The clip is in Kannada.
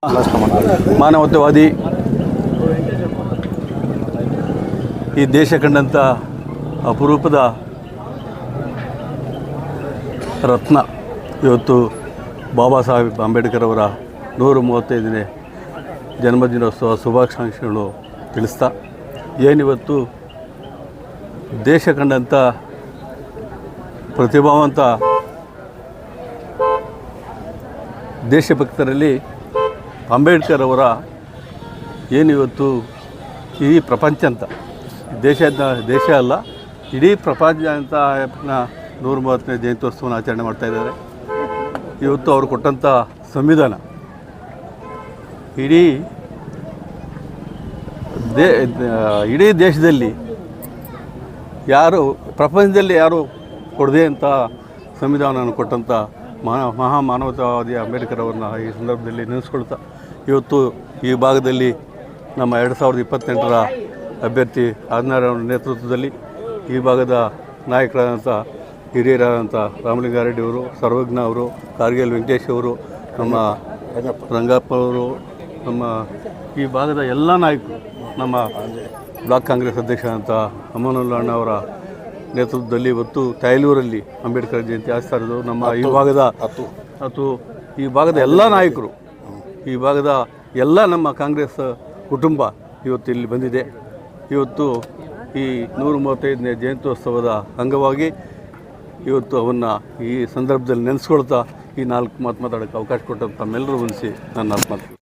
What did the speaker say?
ಮಾನವತಾವಾದಿ, ಈ ದೇಶ ಕಂಡಂಥ ಅಪರೂಪದ ರತ್ನ ಇವತ್ತು ಬಾಬಾ ಸಾಹೇಬ್ ಅಂಬೇಡ್ಕರ್ ಅವರ 135ನೇ ಜನ್ಮದಿನೋತ್ಸವ ಶುಭಾಕಾಂಕ್ಷೆಗಳು ತಿಳಿಸ್ತಾ, ಏನಿವತ್ತು ದೇಶ ಕಂಡಂಥ ಪ್ರತಿಭಾವಂತ ದೇಶಭಕ್ತರಲ್ಲಿ ಅಂಬೇಡ್ಕರ್ ಅವರ ಏನಿವತ್ತು ಇಡೀ ಪ್ರಪಂಚ ಅಂತ ದೇಶ ಅಲ್ಲ, ಇಡೀ ಪ್ರಪಂಚಾದ್ಯಂತ 130ನೇ ಜಯಂತ್ಯೋತ್ಸವನ ಆಚರಣೆ ಮಾಡ್ತಾಯಿದ್ದಾರೆ. ಇವತ್ತು ಅವರು ಕೊಟ್ಟಂಥ ಸಂವಿಧಾನ ಇಡೀ ದೇಶದಲ್ಲಿ ಪ್ರಪಂಚದಲ್ಲಿ ಯಾರು ಕೊಡದೆ ಅಂತ ಸಂವಿಧಾನವನ್ನು ಕೊಟ್ಟಂಥ ಮಾನವತಾವಾದಿ ಅಂಬೇಡ್ಕರ್ ಅವ್ರನ್ನ ಈ ಸಂದರ್ಭದಲ್ಲಿ ನೆನೆಸ್ಕೊಳ್ತಾ, ಇವತ್ತು ಈ ಭಾಗದಲ್ಲಿ ನಮ್ಮ 2028ರ ಅಭ್ಯರ್ಥಿ ಆದಿನಾರಾಯಣ ನೇತೃತ್ವದಲ್ಲಿ ಈ ಭಾಗದ ನಾಯಕರಾದಂಥ ಹಿರಿಯರಾದಂಥ ರಾಮಲಿಂಗಾರೆಡ್ಡಿ ಅವರು, ಸರ್ವಜ್ಞ ಅವರು, ಕಾರ್ಗಿಲ್ ವೆಂಕಟೇಶ್ ಅವರು, ನಮ್ಮ ರಂಗಪ್ಪ ಅವರು, ನಮ್ಮ ಈ ಭಾಗದ ಎಲ್ಲ ನಾಯಕರು, ನಮ್ಮ ಬ್ಲಾಕ್ ಕಾಂಗ್ರೆಸ್ ಅಧ್ಯಕ್ಷ ಅಂತ ಅಮ್ಮನುಲ್ಲಾ ಅಣ್ಣ ಅವರ ನೇತೃತ್ವದಲ್ಲಿ ಇವತ್ತು ತಾಯ್ಲೂರಲ್ಲಿ ಅಂಬೇಡ್ಕರ್ ಜಯಂತಿ ಆಚರಿಸ್ತಾ ಇರೋದು. ನಮ್ಮ ಈ ಭಾಗದ ಎಲ್ಲ ನಾಯಕರು, ಈ ಭಾಗದ ಎಲ್ಲ ನಮ್ಮ ಕಾಂಗ್ರೆಸ್ ಕುಟುಂಬ ಇವತ್ತು ಇಲ್ಲಿ ಬಂದಿದೆ. ಇವತ್ತು ಈ 135ನೇ ಜಯಂತ್ಯೋತ್ಸವದ ಅಂಗವಾಗಿ ಇವತ್ತು ಅವನ್ನು ಈ ಸಂದರ್ಭದಲ್ಲಿ ನೆನೆಸ್ಕೊಳ್ತಾ ಈ 4 ಮಾತು ಮಾತಾಡೋಕ್ಕೆ ಅವಕಾಶ ಕೊಟ್ಟಂತ ತಮ್ಮೆಲ್ಲರೂ ಹೊಂದಿಸಿ ನನ್ನ ಮಾತು